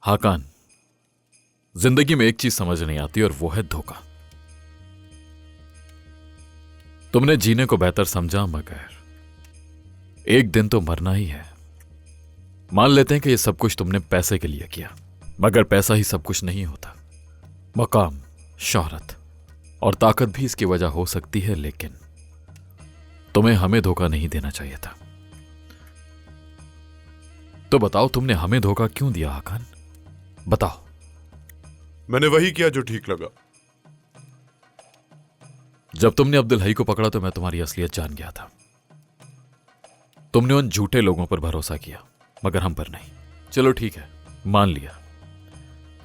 हाकान, जिंदगी में एक चीज समझ नहीं आती और वो है धोखा। तुमने जीने को बेहतर समझा, मगर एक दिन तो मरना ही है। मान लेते हैं कि ये सब कुछ तुमने पैसे के लिए किया, मगर पैसा ही सब कुछ नहीं होता। मकाम, शोहरत और ताकत भी इसकी वजह हो सकती है, लेकिन तुम्हें हमें धोखा नहीं देना चाहिए था। तो बताओ, तुमने हमें धोखा क्यों दिया हाकान? बताओ। मैंने वही किया जो ठीक लगा। जब तुमने अब्दुल हई को पकड़ा तो मैं तुम्हारी असलियत जान गया था। तुमने उन झूठे लोगों पर भरोसा किया, मगर हम पर नहीं। चलो ठीक है, मान लिया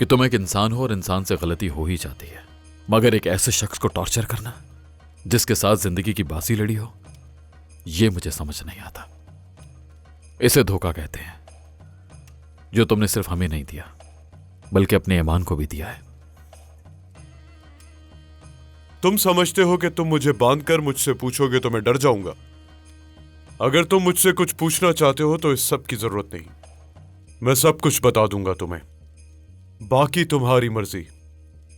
कि तुम एक इंसान हो और इंसान से गलती हो ही जाती है, मगर एक ऐसे शख्स को टॉर्चर करना जिसके साथ जिंदगी की बाजी लड़ी हो, यह मुझे समझ नहीं आता। इसे धोखा कहते हैं, जो तुमने सिर्फ हमें नहीं दिया बल्कि अपने ईमान को भी दिया है। तुम समझते हो कि तुम मुझे बांधकर मुझसे पूछोगे तो मैं डर जाऊंगा? अगर तुम मुझसे कुछ पूछना चाहते हो तो इस सब की जरूरत नहीं, मैं सब कुछ बता दूंगा तुम्हें। बाकी तुम्हारी मर्जी।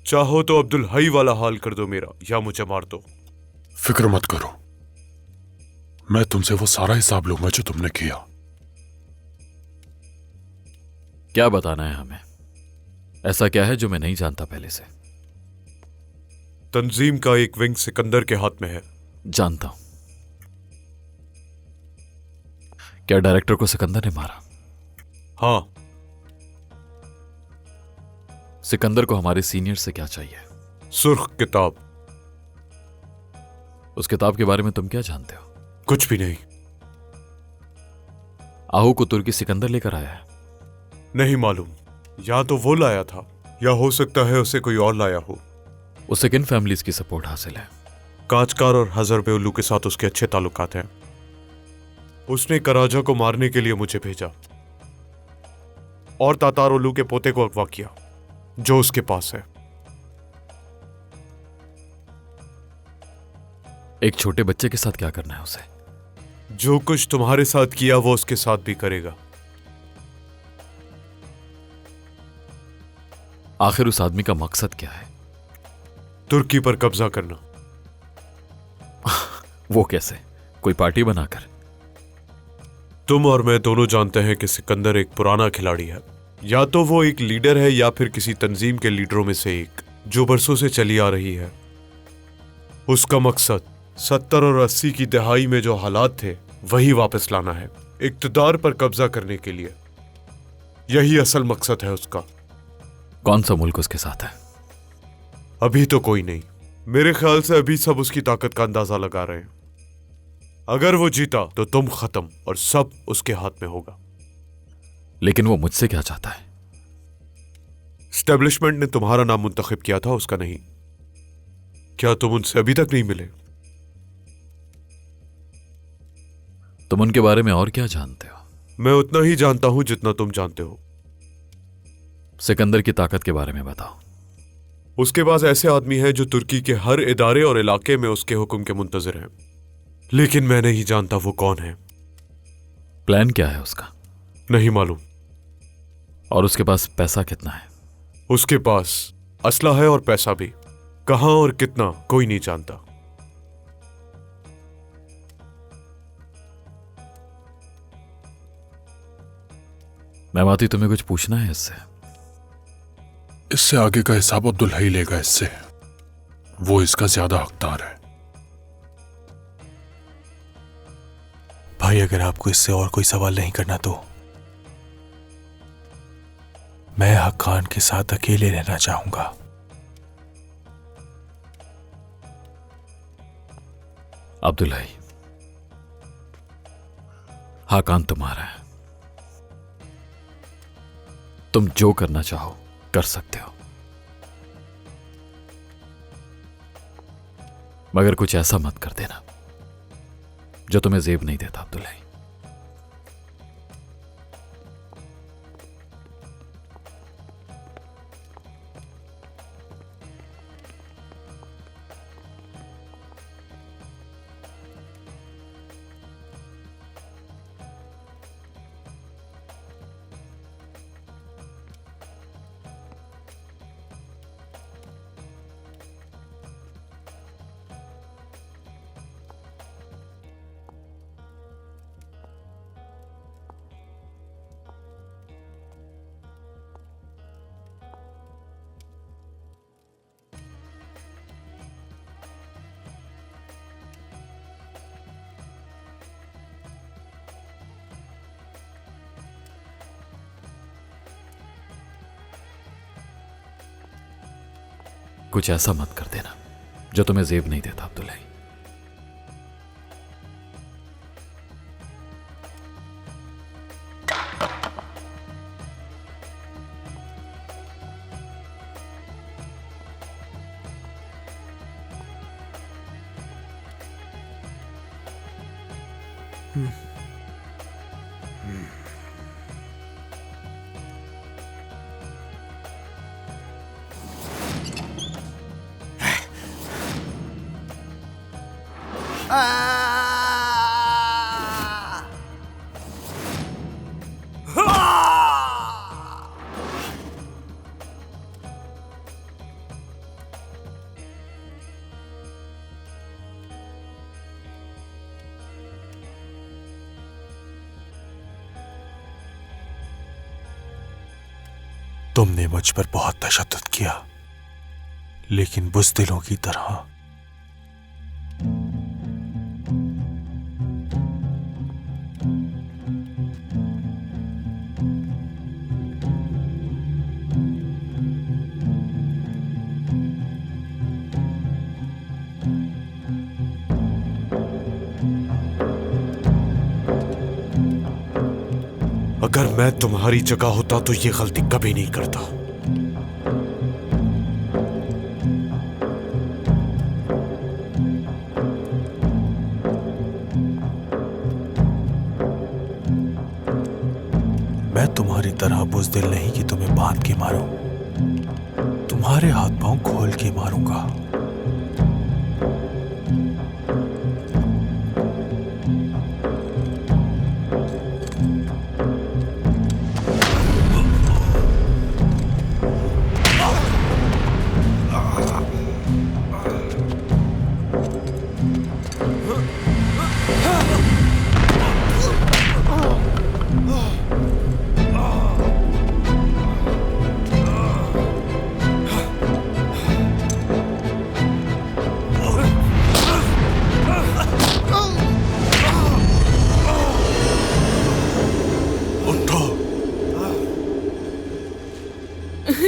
चाहो तो अब्दुल हई वाला हाल कर दो मेरा, या मुझे मार दो। फिक्र मत करो, मैं तुमसे वो सारा हिसाब लूंगा जो तुमने किया। क्या बताना है हमें? ऐसा क्या है जो मैं नहीं जानता पहले से? तंजीम का एक विंग सिकंदर के हाथ में है। जानता हूं। क्या डायरेक्टर को सिकंदर ने मारा? हाँ। सिकंदर को हमारे सीनियर से क्या चाहिए? सुर्ख किताब। उस किताब के बारे में तुम क्या जानते हो? कुछ भी नहीं। आहू को तुर्की सिकंदर लेकर आया है? नहीं मालूम, या तो वो लाया था या हो सकता है उसे कोई और लाया हो। उसे किन फैमिलीज की सपोर्ट हासिल है? काचकार और हजर बेउल्लू के साथ उसके अच्छे ताल्लुकात हैं। उसने कराजा को मारने के लिए मुझे भेजा और तातारोलू के पोते को अगवा किया जो उसके पास है। एक छोटे बच्चे के साथ क्या करना है उसे? जो कुछ तुम्हारे साथ किया वो उसके साथ भी करेगा। आखिर उस आदमी का मकसद क्या है? तुर्की पर कब्जा करना। वो कैसे? कोई पार्टी बनाकर? तुम और मैं दोनों जानते हैं कि सिकंदर एक पुराना खिलाड़ी है। या तो वो एक लीडर है या फिर किसी तंजीम के लीडरों में से एक जो बरसों से चली आ रही है। उसका मकसद 70 और 80 की दहाई में जो हालात थे वही वापस लाना है, इक्तदार पर कब्जा करने के लिए। यही असल मकसद है उसका। कौन सा मुल्क उसके साथ है? अभी तो कोई नहीं। मेरे ख्याल से अभी सब उसकी ताकत का अंदाजा लगा रहे हैं। अगर वो जीता तो तुम खत्म और सब उसके हाथ में होगा। लेकिन वो मुझसे क्या चाहता है? एस्टेब्लिशमेंट ने तुम्हारा नाम मुंतखब किया था, उसका नहीं। क्या तुम उनसे अभी तक नहीं मिले? तुम उनके बारे में और क्या जानते हो? मैं उतना ही जानता हूं जितना तुम जानते हो। सिकंदर की ताकत के बारे में बताओ। उसके पास ऐसे आदमी हैं जो तुर्की के हर इदारे और इलाके में उसके हुक्म के मुंतजिर हैं, लेकिन मैं नहीं जानता वो कौन है। प्लान क्या है उसका? नहीं मालूम। और उसके पास पैसा कितना है? उसके पास असला है और पैसा भी। कहां और कितना कोई नहीं जानता। मैमाती, तुम्हें कुछ पूछना है इससे? इससे आगे का हिसाब अब्दुल हई लेगा इससे। वो इसका ज्यादा हकदार है। भाई, अगर आपको इससे और कोई सवाल नहीं करना तो मैं हक खान के साथ अकेले रहना चाहूंगा। अब्दुल हई, हाकान तुम्हारा है। तुम जो करना चाहो कर सकते हो, मगर कुछ ऐसा मत कर देना जो तुम्हें जेब नहीं देता अब्दुल हई। कुछ ऐसा मत कर देना जो तुम्हें जेब नहीं देता अब्दुल्लाई। तुमने मुझ पर बहुत तशद्दुद किया, लेकिन बुज़दिलों की तरह। अगर मैं तुम्हारी जगह होता तो ये गलती कभी नहीं करता। मैं तुम्हारी तरह बुज़दिल नहीं कि तुम्हें बांध के मारूं, तुम्हारे हाथ पांव खोल के मारूंगा।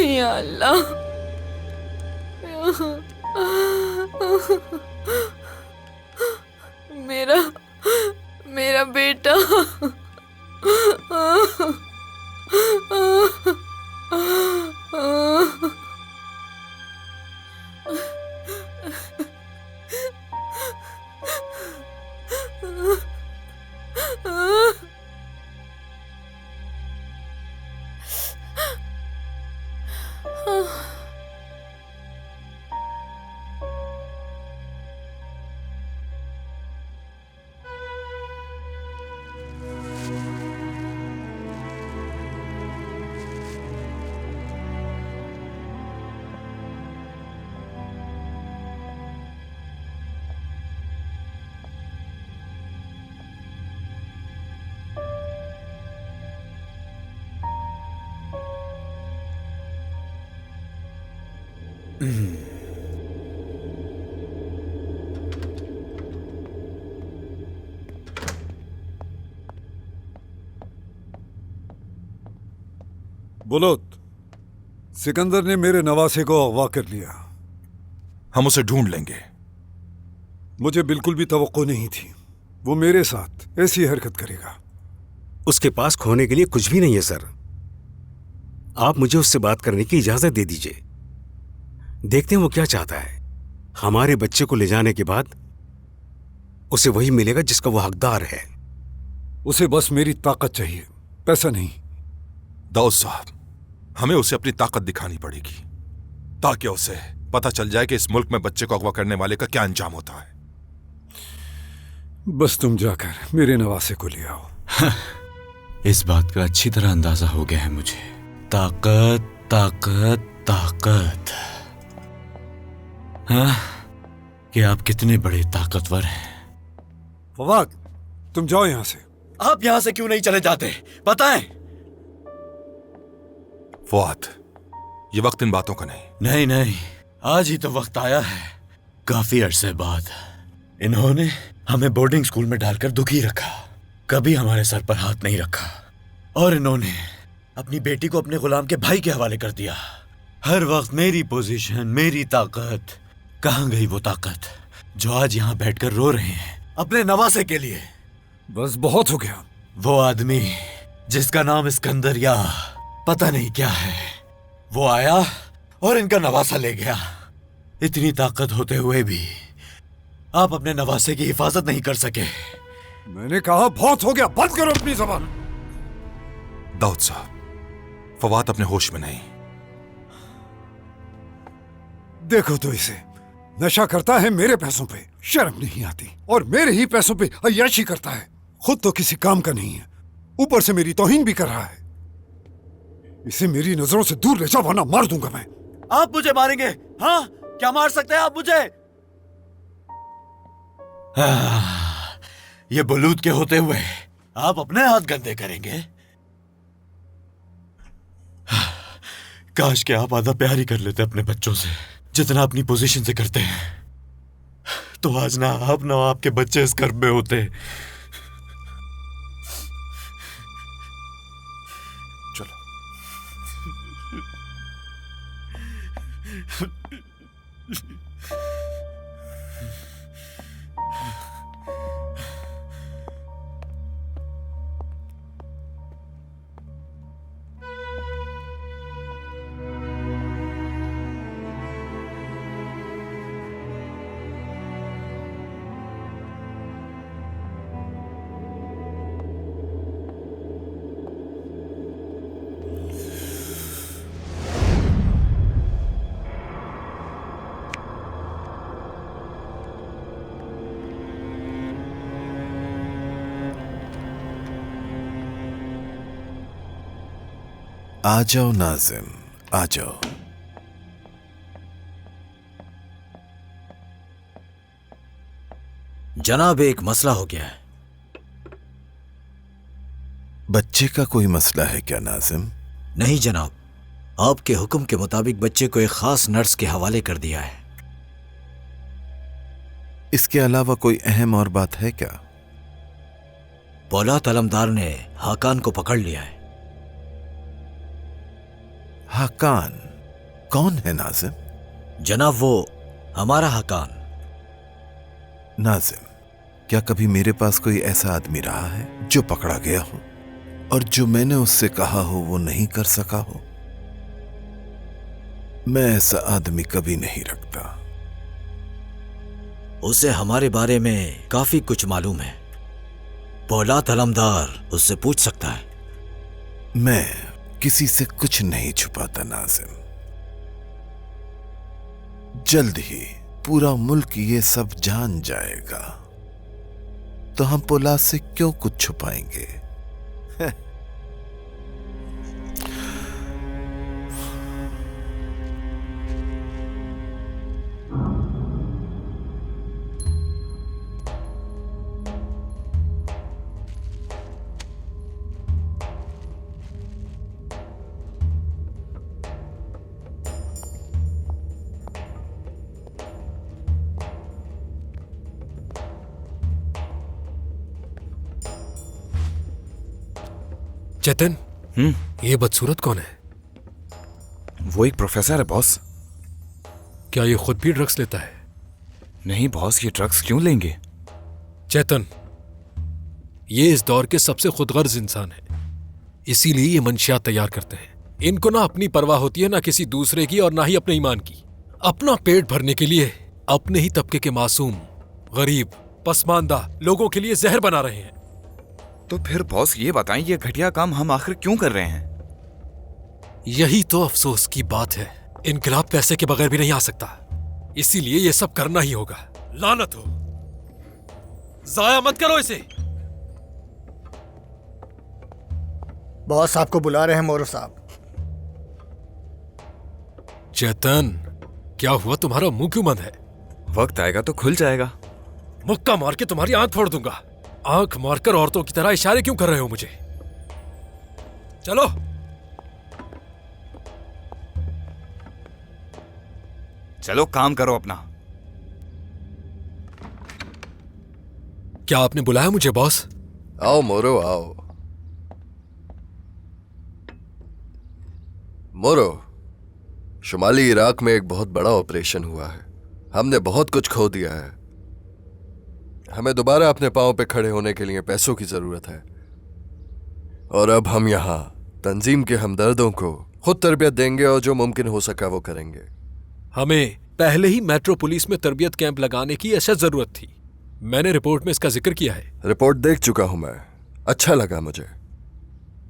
या अल्लाह, मेरा बेटा। बुलुत, सिकंदर ने मेरे नवासे को अगवा कर लिया। हम उसे ढूंढ लेंगे। मुझे बिल्कुल भी तवक्को नहीं थी वो मेरे साथ ऐसी हरकत करेगा। उसके पास खोने के लिए कुछ भी नहीं है सर। आप मुझे उससे बात करने की इजाजत दे दीजिए। देखते हैं वो क्या चाहता है। हमारे बच्चे को ले जाने के बाद उसे वही मिलेगा जिसका वो हकदार है। उसे बस मेरी ताकत चाहिए, पैसा नहीं। दाऊद साहब, हमें उसे अपनी ताकत दिखानी पड़ेगी ताकि उसे पता चल जाए कि इस मुल्क में बच्चे को अगवा करने वाले का क्या अंजाम होता है। बस तुम जाकर मेरे नवासे को ले आओ। इस बात का अच्छी तरह अंदाजा हो गया है मुझे। ताकत ताकत ताकत। हाँ, कि आप कितने बड़े ताकतवर हैं। फवाद, तुम जाओ यहां से। आप यहां से क्यों नहीं चले जाते बताएं? फवाद, ये वक्त इन बातों का नहीं। नहीं, आज ही तो वक्त आया है। काफी अरसे बाद इन्होंने हमें बोर्डिंग स्कूल में डालकर दुखी रखा, कभी हमारे सर पर हाथ नहीं रखा, और इन्होंने अपनी बेटी को अपने गुलाम के भाई के हवाले कर दिया। हर वक्त मेरी पोजीशन, मेरी ताकत। कहाँ गई वो ताकत जो आज यहाँ बैठकर रो रहे हैं अपने नवासे के लिए? बस बहुत हो गया। वो आदमी जिसका नाम इस्कंदर या पता नहीं क्या है, वो आया और इनका नवासा ले गया। इतनी ताकत होते हुए भी आप अपने नवासे की हिफाजत नहीं कर सके। मैंने कहा बहुत हो गया, बंद करो अपनी जबान। दाऊद साहब, फवाद अपने होश में नहीं। देखो तो इसे, नशा करता है मेरे पैसों पे, शर्म नहीं आती, और मेरे ही पैसों पे अय्याशी करता है। खुद तो किसी काम का नहीं है, ऊपर से मेरी तौहीन भी कर रहा है। इसे मेरी नजरों से दूर ले जाओ वरना मार दूंगा मैं। आप मुझे मारेंगे? हाँ, क्या मार सकते हैं आप मुझे? ये बलूद के होते हुए आप अपने हाथ गंदे करेंगे? काश के आप आधा प्यार ही कर लेते अपने बच्चों से जितना अपनी पोजीशन से करते हैं, तो आज ना आप ना आपके बच्चे इस कर्ब में होते। चलो। आ जाओ नाजिम, आ जाओ। जनाब, एक मसला हो गया है। बच्चे का कोई मसला है क्या नाजिम? नहीं जनाब, आपके हुक्म के मुताबिक बच्चे को एक खास नर्स के हवाले कर दिया है। इसके अलावा कोई अहम और बात है क्या? पौला तलमदार ने हाकान को पकड़ लिया है। हाकान कौन है नाजिम? जनाब, वो हमारा हाकान। नाजिम, क्या कभी मेरे पास कोई ऐसा आदमी रहा है जो पकड़ा गया हो और जो मैंने उससे कहा हो वो नहीं कर सका हो? मैं ऐसा आदमी कभी नहीं रखता। उसे हमारे बारे में काफी कुछ मालूम है। पौला तलमदार उससे पूछ सकता है। मैं किसी से कुछ नहीं छुपाता नाजिम। जल्द ही पूरा मुल्क ये सब जान जाएगा, तो हम पोलाद से क्यों कुछ छुपाएंगे? चेतन, ये बदसूरत कौन है? वो एक प्रोफेसर है बॉस। क्या ये खुद भी ड्रग्स लेता है? नहीं बॉस, ये ड्रग्स क्यों लेंगे? चेतन, ये इस दौर के सबसे खुदगर्ज इंसान है, इसीलिए ये मंशियात तैयार करते हैं। इनको ना अपनी परवाह होती है, ना किसी दूसरे की, और ना ही अपने ईमान की। अपना पेट भरने के लिए अपने ही तबके के मासूम, गरीब, पसमानदा लोगों के लिए जहर बना रहे हैं। तो फिर बॉस ये बताएं, ये घटिया काम हम आखिर क्यों कर रहे हैं? यही तो अफसोस की बात है। इनकलाब पैसे के बगैर भी नहीं आ सकता, इसीलिए ये सब करना ही होगा। लानत हो, जाया मत करो इसे। बॉस आपको बुला रहे हैं मोरो साहब। चेतन, क्या हुआ? तुम्हारा मुंह क्यों बंद है? वक्त आएगा तो खुल जाएगा। मुक्का मार के तुम्हारी आंख फोड़ दूंगा। आंख मारकर औरतों की तरह इशारे क्यों कर रहे हो मुझे? चलो। चलो काम करो अपना। क्या आपने बुलाया मुझे बॉस? आओ मोरो, आओ। मोरो, शुमाली इराक में एक बहुत बड़ा ऑपरेशन हुआ है। हमने बहुत कुछ खो दिया है। हमें दोबारा अपने पांव पे खड़े होने के लिए पैसों की जरूरत है। और अब हम यहाँ तंजीम के हमदर्दों को खुद तरबियत देंगे और जो मुमकिन हो सका वो करेंगे। हमें पहले ही मेट्रो पुलिस में तरबियत कैंप लगाने की अशद जरूरत थी। मैंने रिपोर्ट में इसका जिक्र किया है। रिपोर्ट देख चुका हूं मैं, अच्छा लगा मुझे।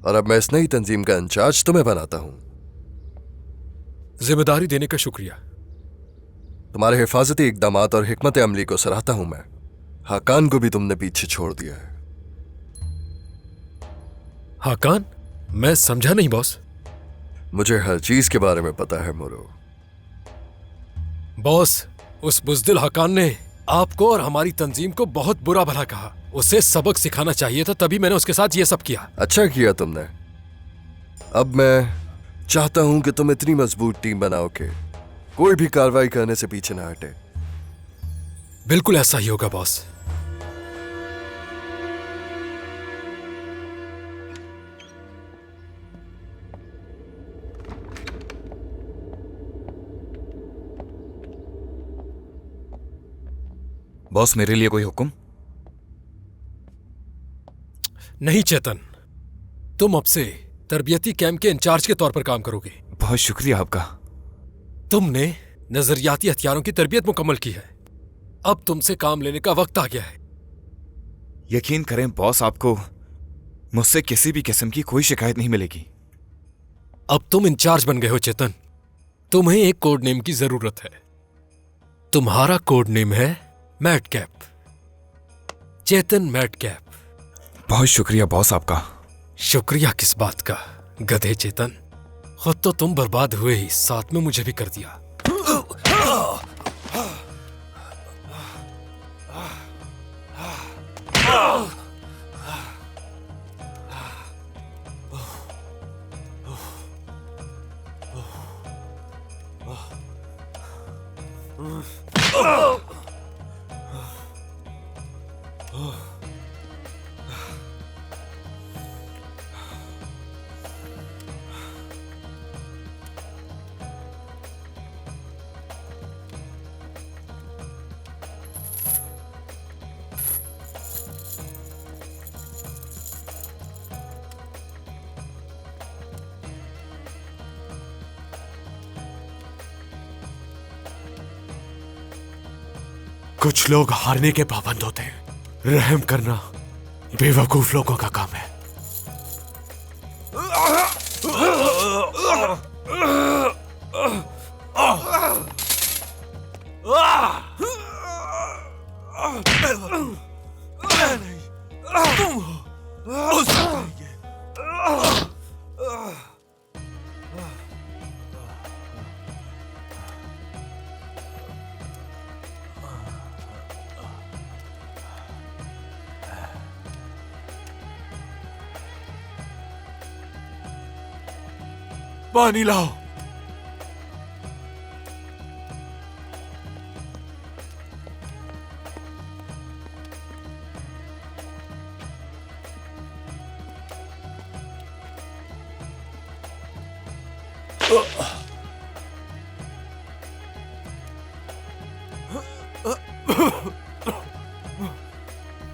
और अब मैं इस नई तंजीम का इंचार्ज तुम्हें बनाता हूं। जिम्मेदारी देने का शुक्रिया। तुम्हारे हिफाजती इकदामात और हिकमत अमली को सराहता हूं मैं। हाकान को भी तुमने पीछे छोड़ दिया है। हाकान? मैं समझा नहीं बॉस। मुझे हर चीज के बारे में पता है मोरो। बॉस, उस बुज़दिल हाकान ने आपको और हमारी तंजीम को बहुत बुरा भला कहा। उसे सबक सिखाना चाहिए था, तभी मैंने उसके साथ ये सब किया। अच्छा किया तुमने। अब मैं चाहता हूं कि तुम इतनी मजबूत टीम बनाओ कि कोई भी कार्रवाई करने से पीछे ना हटे। बिल्कुल ऐसा ही होगा बॉस। बॉस, मेरे लिए कोई हुक्म? नहीं चेतन, तुम अब से तरबियती कैंप के इंचार्ज के तौर पर काम करोगे। बहुत शुक्रिया आपका। तुमने नजरियाती हथियारों की तरबियत मुकम्मल की है। अब तुमसे काम लेने का वक्त आ गया है। यकीन करें बॉस, आपको मुझसे किसी भी किस्म की कोई शिकायत नहीं मिलेगी। अब तुम इंचार्ज बन गए हो चेतन। तुम्हें एक कोड नेम की जरूरत है। तुम्हारा कोड नेम है मैडकैप, चेतन मैडकैप। बहुत शुक्रिया बॉस आपका। शुक्रिया किस बात का, गधे चेतन। खुद तो तुम बर्बाद हुए ही, साथ में मुझे भी कर दिया। कुछ लोग हारने के पाबंद होते हैं। रहम करना बेवकूफ लोगों का काम है। पानी लाओ।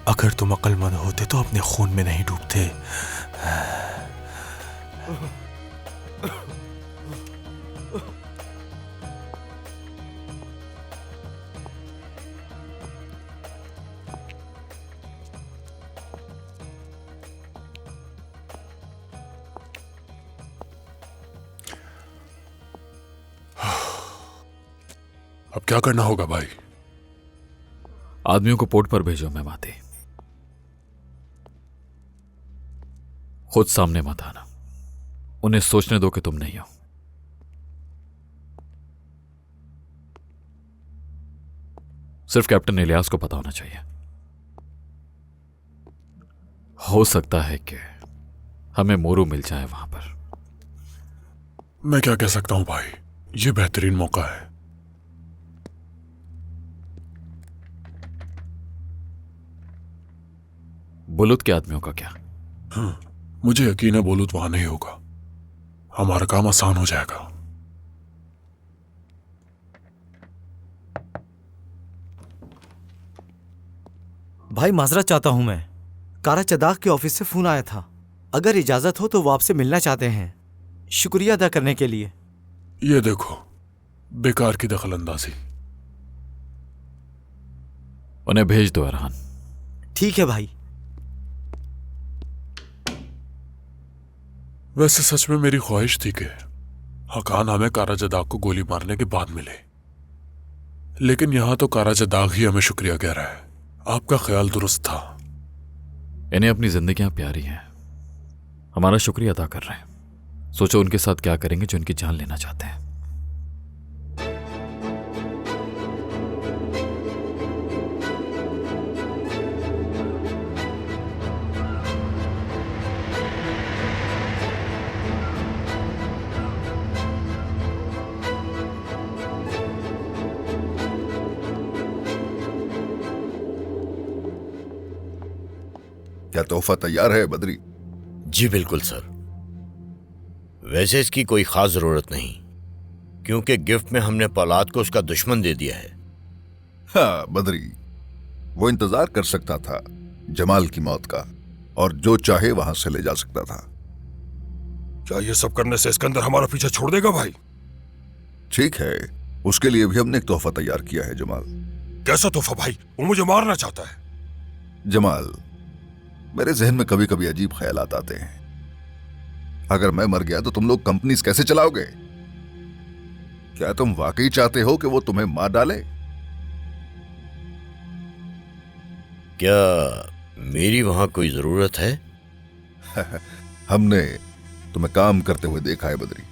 अगर तुम अक्लमंद होते तो अपने खून में नहीं डूबते। अब क्या करना होगा भाई? आदमियों को पोर्ट पर भेजो। मैं माते खुद सामने मत आना। उन्हें सोचने दो कि तुम नहीं हो। सिर्फ कैप्टन इलियास को पता होना चाहिए। हो सकता है कि हमें मोरू मिल जाए वहां पर। मैं क्या कह सकता हूं भाई, ये बेहतरीन मौका है। बुलुत के आदमियों का क्या? मुझे यकीन है बुलुत वहां नहीं होगा। हमारा काम आसान हो जाएगा। भाई माजरत चाहता हूं मैं। कारा चदाक के ऑफिस से फोन आया था। अगर इजाजत हो तो वो आपसे मिलना चाहते हैं, शुक्रिया अदा करने के लिए। ये देखो, बेकार की दखलंदाजी। उन्हें भेज दो अरहान। ठीक है भाई। वैसे सच में मेरी ख्वाहिश थी कि हकान हमें कारा जदाक को गोली मारने के बाद मिले, लेकिन यहां तो कारा जदाक ही हमें शुक्रिया कह रहा है। आपका ख्याल दुरुस्त था। इन्हें अपनी जिंदगियां प्यारी हैं, हमारा शुक्रिया अदा कर रहे हैं। सोचो उनके साथ क्या करेंगे जो इनकी जान लेना चाहते हैं। क्या तोहफा तैयार है बद्री? जी बिल्कुल सर। वैसे इसकी कोई खास जरूरत नहीं, क्योंकि गिफ्ट में हमने पौलाद को उसका दुश्मन दे दिया है। हाँ बद्री, वो इंतजार कर सकता था जमाल की मौत का, और जो चाहे वहां से ले जा सकता था। क्या ये सब करने से सिकंदर हमारा पीछा छोड़ देगा भाई? ठीक है, उसके लिए भी हमने एक तोहफा तैयार किया है जमाल। कैसा तोहफा भाई? वो मुझे मारना चाहता है। जमाल, मेरे जहन में कभी कभी अजीब ख्यालात आते हैं। अगर मैं मर गया तो तुम लोग कंपनीज कैसे चलाओगे? क्या तुम वाकई चाहते हो कि वो तुम्हें मार डाले? क्या मेरी वहां कोई जरूरत है? हमने तुम्हें काम करते हुए देखा है बद्री।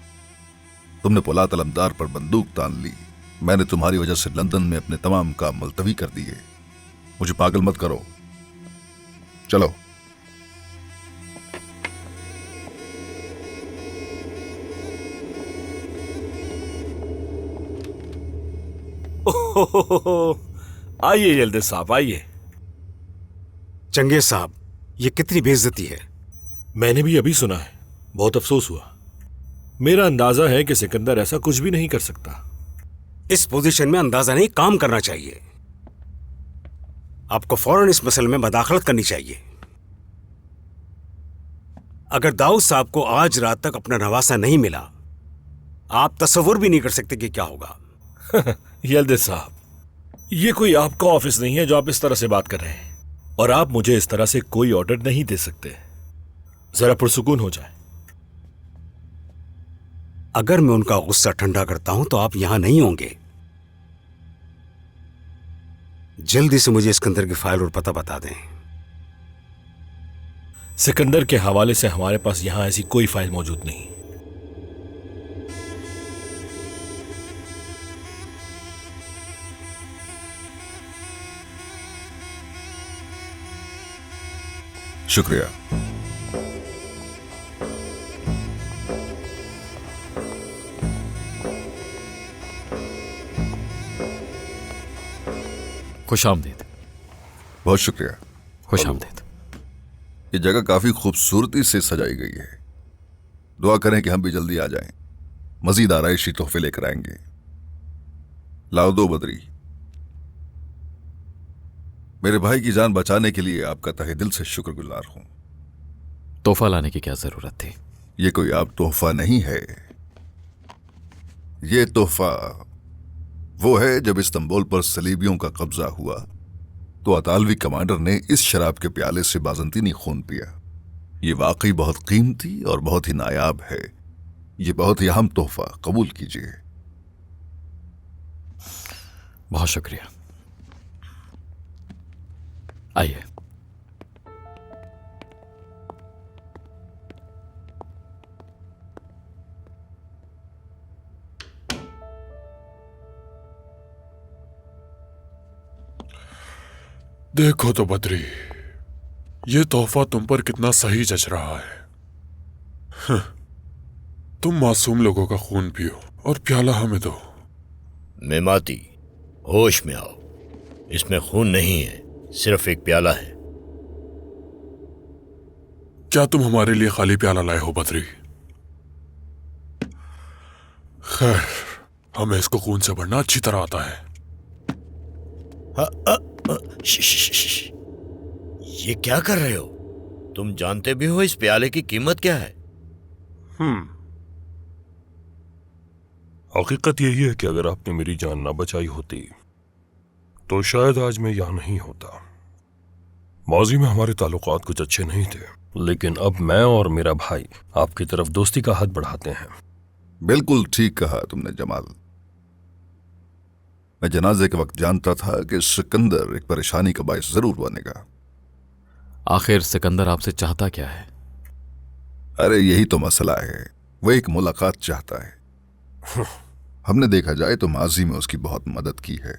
तुमने पोलाद अलमदार पर बंदूक तान ली। मैंने तुम्हारी वजह से लंदन में अपने तमाम काम मुलतवी कर दिए। मुझे पागल मत करो, चलो। आइए जल्दी साहब, आइए। चंगेज साहब, ये कितनी बेइज्जती है। मैंने भी अभी सुना है, बहुत अफसोस हुआ। मेरा अंदाजा है कि सिकंदर ऐसा कुछ भी नहीं कर सकता। इस पोजीशन में अंदाजा नहीं, काम करना चाहिए। आपको फौरन इस मसले में मदाखलत करनी चाहिए। अगर दाऊद साहब को आज रात तक अपना नवासा नहीं मिला, आप तस्वुर भी नहीं कर सकते कि क्या होगा। यल्दिज साहब, ये कोई आपका ऑफिस नहीं है जो आप इस तरह से बात कर रहे हैं, और आप मुझे इस तरह से कोई ऑर्डर नहीं दे सकते। जरा पुरसुकून हो जाए। अगर मैं उनका गुस्सा ठंडा करता हूं तो आप यहां नहीं होंगे। जल्दी से मुझे सिकंदर की फाइल और पता बता दें। सिकंदर के हवाले से हमारे पास यहां ऐसी कोई फाइल मौजूद नहीं। शुक्रिया। खुश आमदीद। बहुत शुक्रिया। खुश आमदीद। ये जगह काफी खूबसूरती से सजाई गई है। दुआ करें कि हम भी जल्दी आ जाएं। मजीद आराइशी तोहफे लेकर आएंगे। लाओ दो बद्री। मेरे भाई की जान बचाने के लिए आपका तहे दिल से शुक्रगुजार हूं। तोहफा लाने की क्या जरूरत थी? ये कोई आप तोहफा नहीं है। ये तोहफा वो है, जब इस्तांबुल पर सलीबियों का कब्जा हुआ तो अतालवी कमांडर ने इस शराब के प्याले से बाजंतीनी खून पिया। ये वाकई बहुत कीमती और बहुत ही नायाब है। ये बहुत ही अहम तोहफा, कबूल कीजिए। बहुत शुक्रिया। आइए। देखो तो बद्री, ये तोहफा तुम पर कितना सही जच रहा है। तुम मासूम लोगों का खून पियो और प्याला हमें दो। मेमाती, होश में आओ। इसमें खून नहीं है, सिर्फ एक प्याला है। क्या तुम हमारे लिए खाली प्याला लाए हो बद्री? खैर, हमें इसको खून से भरना अच्छी तरह आता है। ये क्या कर रहे हो? तुम जानते भी हो इस प्याले की कीमत क्या है? हकीकत यही है कि अगर आपने मेरी जान ना बचाई होती तो शायद आज मैं यहां नहीं होता। माजी में हमारे ताल्लुकात कुछ अच्छे नहीं थे, लेकिन अब मैं और मेरा भाई आपकी तरफ दोस्ती का हाथ बढ़ाते हैं। बिल्कुल ठीक कहा तुमने जमाल। मैं जनाजे के वक्त जानता था कि सिकंदर एक परेशानी का बायस जरूर बनेगा। आखिर सिकंदर आपसे चाहता क्या है? अरे यही तो मसला है, वो एक मुलाकात चाहता है। हमने देखा जाए तो माजी में उसकी बहुत मदद की है।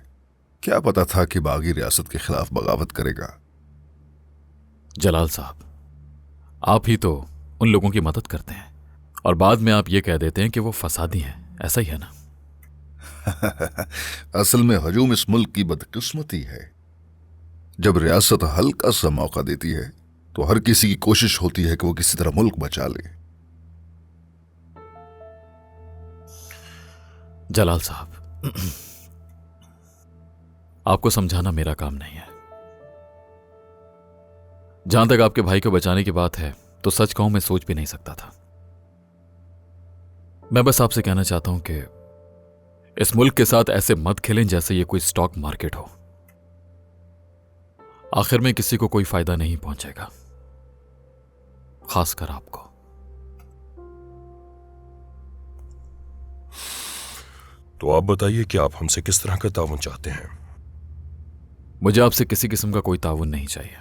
क्या पता था कि बागी रियासत के खिलाफ बगावत करेगा। जलाल साहब, आप ही तो उन लोगों की मदद करते हैं और बाद में आप ये कह देते हैं कि वो फसादी हैं, ऐसा ही है ना? असल में हजूम इस मुल्क की बदकिस्मती है। जब रियासत हल्का सा मौका देती है तो हर किसी की कोशिश होती है कि वो किसी तरह मुल्क बचा ले। जलाल साहब, आपको समझाना मेरा काम नहीं है। जहां तक आपके भाई को बचाने की बात है तो सच कहूं मैं सोच भी नहीं सकता था। मैं बस आपसे कहना चाहता हूं कि इस मुल्क के साथ ऐसे मत खेलें जैसे ये कोई स्टॉक मार्केट हो। आखिर में किसी को कोई फायदा नहीं पहुंचेगा, खासकर आपको। तो आप बताइए कि आप हमसे किस तरह का ताउन चाहते हैं? मुझे आपसे किसी किस्म का कोई ताउन नहीं चाहिए।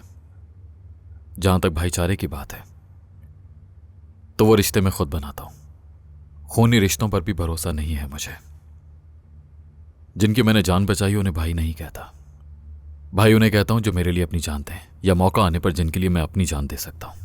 जहां तक भाईचारे की बात है तो वो रिश्ते मैं खुद बनाता हूं। खूनी रिश्तों पर भी भरोसा नहीं है मुझे। जिनकी मैंने जान बचाई उन्हें भाई नहीं कहता। भाई उन्हें कहता हूं जो मेरे लिए अपनी जान दें, या मौका आने पर जिनके लिए मैं अपनी जान दे सकता हूं।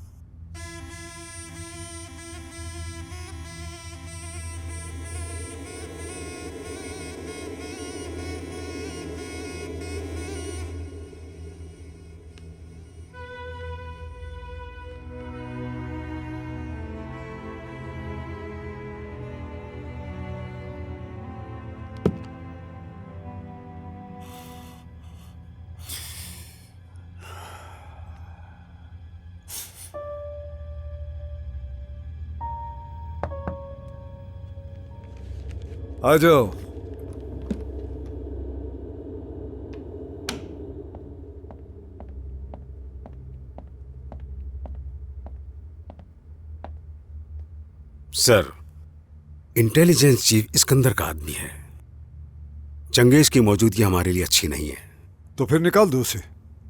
आ जाओ। सर, इंटेलिजेंस चीफ सिकंदर का आदमी है। चंगेज की मौजूदगी हमारे लिए अच्छी नहीं है। तो फिर निकाल दो उसे।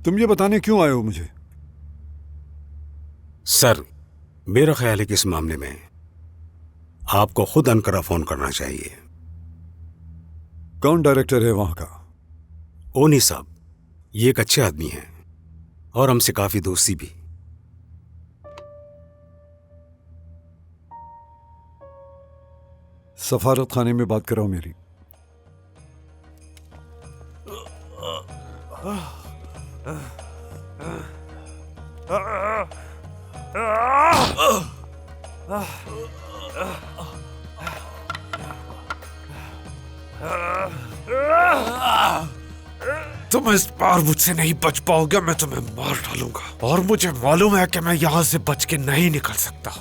तुम ये बताने क्यों आए हो मुझे? सर, मेरा ख्याल है कि इस मामले में आपको खुद अनकरा फोन करना चाहिए। कौन डायरेक्टर है वहां का? ओनी साहब, ये एक अच्छे आदमी हैं और हमसे काफी दोस्ती भी। सफारत खाने में बात कराओ मेरी। तुम इस बार मुझसे नहीं बच पाओगे। मैं तुम्हें मार डालूंगा और मुझे मालूम है कि मैं यहां से बच के नहीं निकल सकता।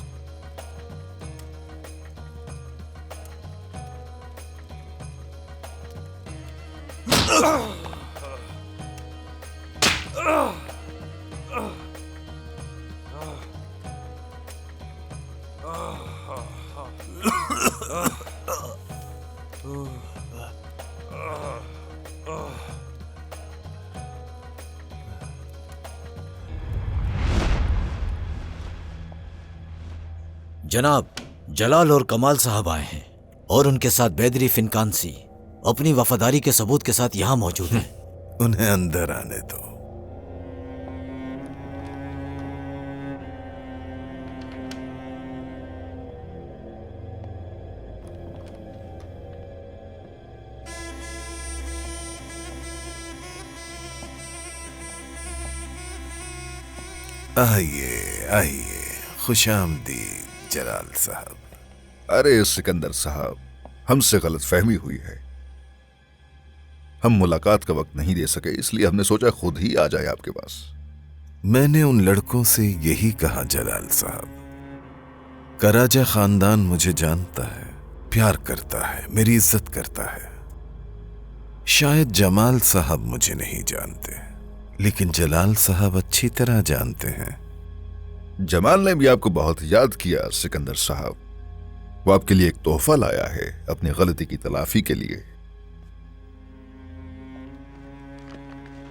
जनाब, जलाल और कमाल साहब आए हैं और उनके साथ बैदरी फिनकांसी अपनी वफादारी के सबूत के साथ यहां मौजूद हैं। उन्हें अंदर आने दो। आइए आइए, खुशामदीद जलाल साहब। अरे सिकंदर साहब, हमसे गलतफहमी हुई है। हम मुलाकात का वक्त नहीं दे सके, इसलिए हमने सोचा खुद ही आ जाए आपके पास। मैंने उन लड़कों से यही कहा जलाल साहब, कराजा खानदान मुझे जानता है, प्यार करता है, मेरी इज्जत करता है। शायद जमाल साहब मुझे नहीं जानते, लेकिन जलाल साहब अच्छी तरह जानते हैं। जमाल ने भी आपको बहुत याद किया सिकंदर साहब। वो आपके लिए एक तोहफा लाया है अपनी गलती की तलाफी के लिए।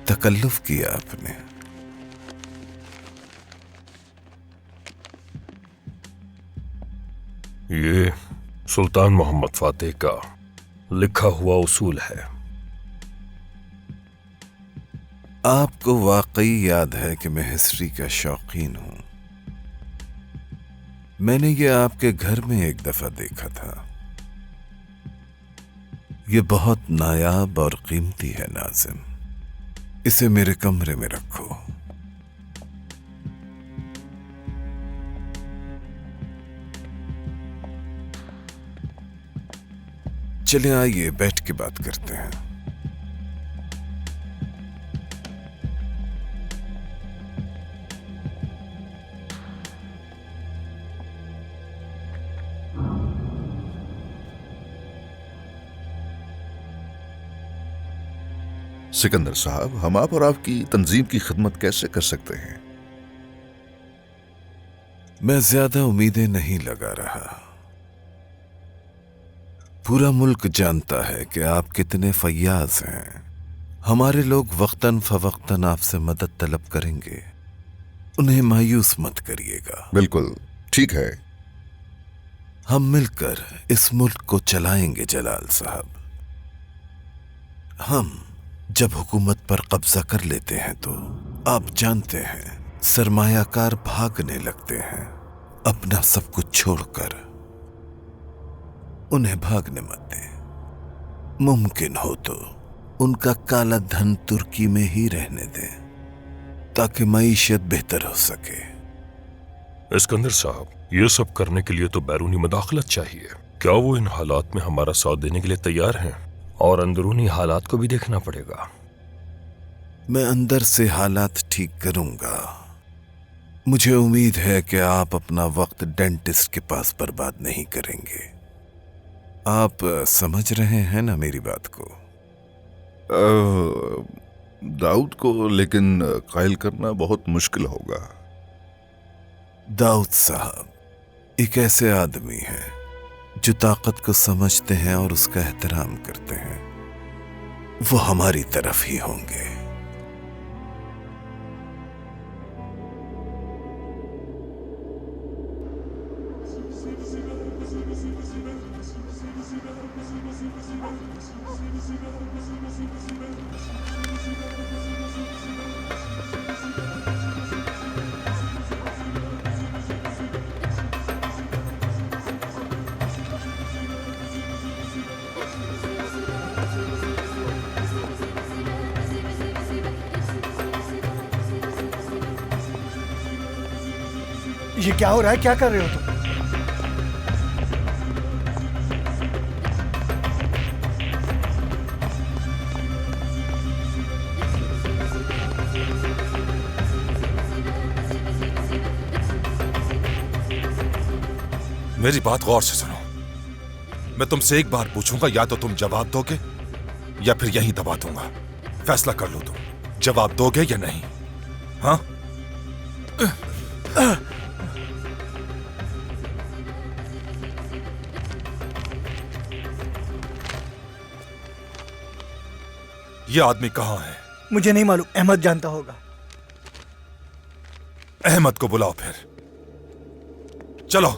तकल्लुफ किया आपने। ये सुल्तान मोहम्मद फातेह का लिखा हुआ उसूल है। आपको वाकई याद है कि मैं हिस्ट्री का शौकीन हूं। मैंने ये आपके घर में एक दफा देखा था। ये बहुत नायाब और कीमती है नाजिम, इसे मेरे कमरे में रखो। चले आइए बैठ के बात करते हैं। सिकंदर साहब, हम आप और आपकी तंजीम की खिदमत कैसे कर सकते हैं? मैं ज्यादा उम्मीदें नहीं लगा रहा। पूरा मुल्क जानता है कि आप कितने फयाज हैं। हमारे लोग वक्तन फवक्तन आपसे मदद तलब करेंगे, उन्हें मायूस मत करिएगा। बिल्कुल ठीक है। हम मिलकर इस मुल्क को चलाएंगे जलाल साहब। हम जब हुकूमत पर कब्जा कर लेते हैं तो आप जानते हैं सरमायाकार भागने लगते हैं अपना सब कुछ छोड़कर। उन्हें भागने मत दें। मुमकिन हो तो उनका काला धन तुर्की में ही रहने दें ताकि मईशत बेहतर हो सके। इस्कंदर साहब, ये सब करने के लिए तो बैरूनी मुदाखलत चाहिए। क्या वो इन हालात में हमारा साथ देने के लिए तैयार हैं? और अंदरूनी हालात को भी देखना पड़ेगा। मैं अंदर से हालात ठीक करूंगा। मुझे उम्मीद है कि आप अपना वक्त डेंटिस्ट के पास बर्बाद नहीं करेंगे। आप समझ रहे हैं ना मेरी बात को? दाऊद को लेकिन कायल करना बहुत मुश्किल होगा। दाऊद साहब एक ऐसे आदमी हैं जो ताकत को समझते हैं और उसका एहतराम करते हैं। वो हमारी तरफ ही होंगे। ये क्या हो रहा है? क्या कर रहे हो तुम? मेरी बात गौर से सुनो। मैं तुमसे एक बार पूछूंगा, या तो तुम जवाब दोगे या फिर यहीं दबा दूंगा। फैसला कर लो, तुम जवाब दोगे या नहीं? हाँ? ये आदमी कहां है? मुझे नहीं मालूम, अहमद जानता होगा। अहमद को बुलाओ फिर। चलो।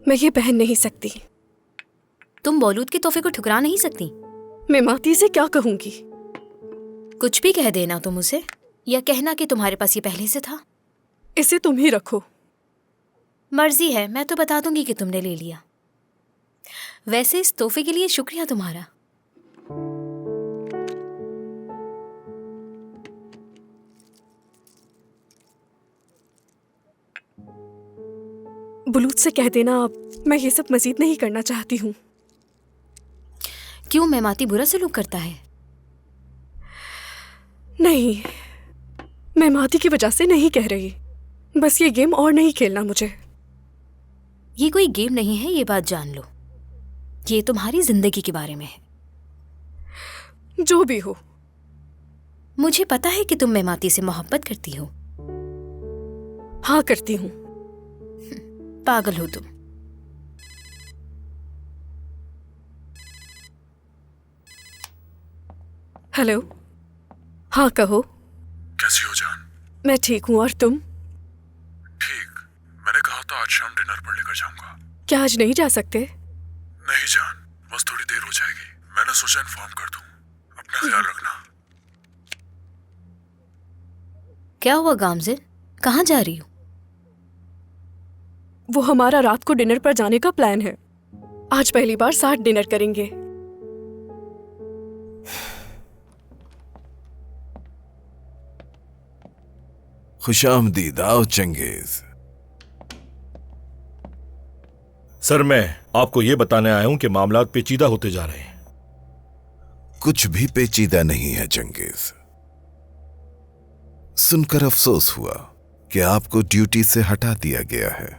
मैं ये पहन नहीं सकती। तुम बौलूद के तोहफे को ठुकरा नहीं सकती। मैं माती से क्या कहूंगी? कुछ भी कह देना तुम उसे, या कहना कि तुम्हारे पास ये पहले से था। इसे तुम ही रखो। मर्जी है, मैं तो बता दूंगी कि तुमने ले लिया। वैसे इस तोहफे के लिए शुक्रिया तुम्हारा। बुलूद से कह देना, मैं ये सब मजीद नहीं करना चाहती हूँ। क्यों मेमाती बुरा सलूक करता है? नहीं, मैं माती की वजह से नहीं कह रही, बस ये गेम और नहीं खेलना मुझे। ये कोई गेम नहीं है, ये बात जान लो। ये तुम्हारी जिंदगी के बारे में है। जो भी हो, मुझे पता है कि तुम मेमाती से मोहब्बत करती हो। हाँ, करती हूँ। पागल हो तुम। हेलो। हाँ कहो। कैसी हो जान? मैं ठीक हूँ, और तुम? ठीक। मैंने कहा था आज शाम डिनर पर लेकर जाऊंगा। क्या आज नहीं जा सकते? नहीं जान, बस थोड़ी देर हो जाएगी। मैंने सोचा इन्फॉर्म कर दूं। अपना ख्याल रखना। क्या हुआ गामजिन, कहाँ जा रही हो? वो हमारा रात को डिनर पर जाने का प्लान है। आज पहली बार साथ डिनर करेंगे। खुशामदीद, आओ चंगेज। सर, मैं आपको यह बताने आया हूं कि मामलात पेचीदा होते जा रहे हैं। कुछ भी पेचीदा नहीं है चंगेज। सुनकर अफसोस हुआ कि आपको ड्यूटी से हटा दिया गया है।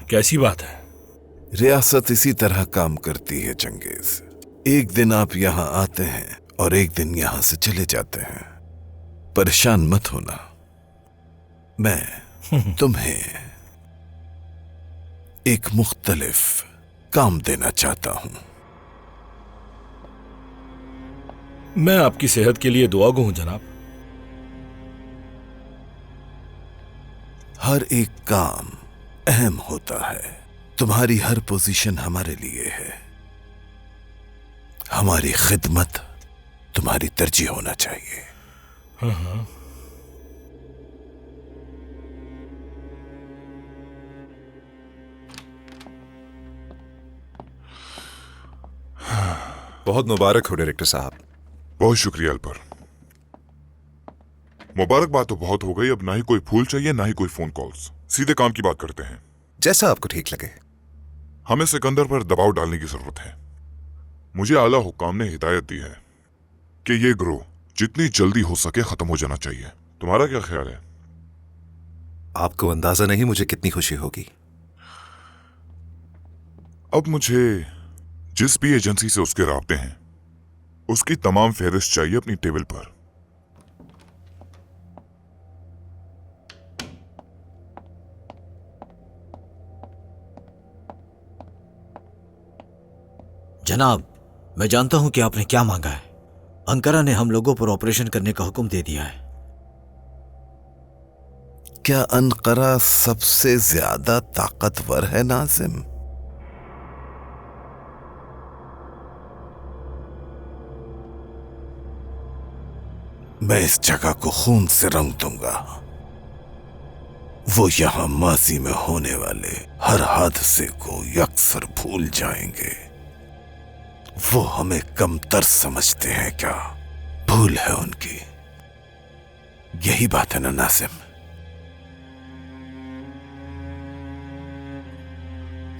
कैसी बात है? रियासत इसी तरह काम करती है चंगेज। एक दिन आप यहां आते हैं और एक दिन यहां से चले जाते हैं। परेशान मत होना, मैं तुम्हें एक मुख्तलिफ काम देना चाहता हूं। मैं आपकी सेहत के लिए दुआ गो हूं जनाब। हर एक काम अहम होता है। तुम्हारी हर पोजीशन हमारे लिए है। हमारी खिदमत तुम्हारी तरजीह होना चाहिए। हाँ। बहुत मुबारक हो डायरेक्टर साहब। बहुत शुक्रिया अल्पर। मुबारकबाद तो बहुत हो गई, अब ना ही कोई फूल चाहिए ना ही कोई फोन कॉल्स। सीधे काम की बात करते हैं। जैसा आपको ठीक लगे। हमें सिकंदर पर दबाव डालने की जरूरत है। मुझे आला हुक्काम ने हिदायत दी है कि ये ग्रोह जितनी जल्दी हो सके खत्म हो जाना चाहिए। तुम्हारा क्या ख्याल है? आपको अंदाजा नहीं मुझे कितनी खुशी होगी। अब मुझे जिस भी एजेंसी से उसके राब्ते हैं उसकी तमाम फहरिस्त चाहिए अपनी टेबल पर। जनाब, मैं जानता हूं कि आपने क्या मांगा है। अंकारा ने हम लोगों पर ऑपरेशन करने का हुक्म दे दिया है। क्या अनकरा सबसे ज्यादा ताकतवर है नाजिम? मैं इस जगह को खून से रंग दूंगा। वो यहां माजी में होने वाले हर हादसे को यकसर भूल जाएंगे। वो हमें कमतर समझते हैं क्या? भूल है उनकी। यही बात है ना नाजिम?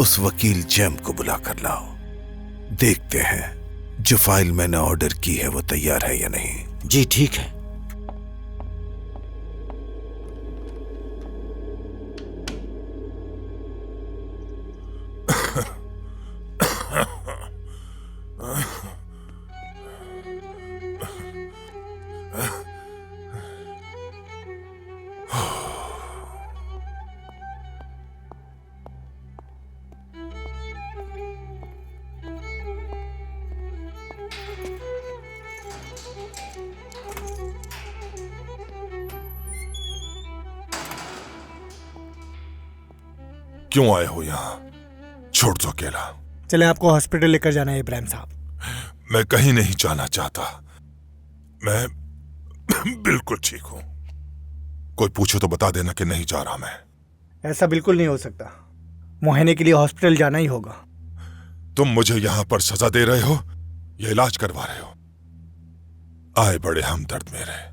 उस वकील जैम को बुला कर लाओ। देखते हैं जो फाइल मैंने ऑर्डर की है वो तैयार है या नहीं। जी ठीक है। क्यों आए हो यहां? छोड़ दो अकेला। चले, आपको हॉस्पिटल लेकर जाना है इब्राहिम साहब। मैं कहीं नहीं जाना चाहता। मैं बिल्कुल ठीक हूं। कोई पूछे तो बता देना कि नहीं जा रहा मैं। ऐसा बिल्कुल नहीं हो सकता। मुआयने के लिए हॉस्पिटल जाना ही होगा। तुम मुझे यहां पर सजा दे रहे हो या इलाज करवा रहे हो? आए बड़े हमदर्द मेरे।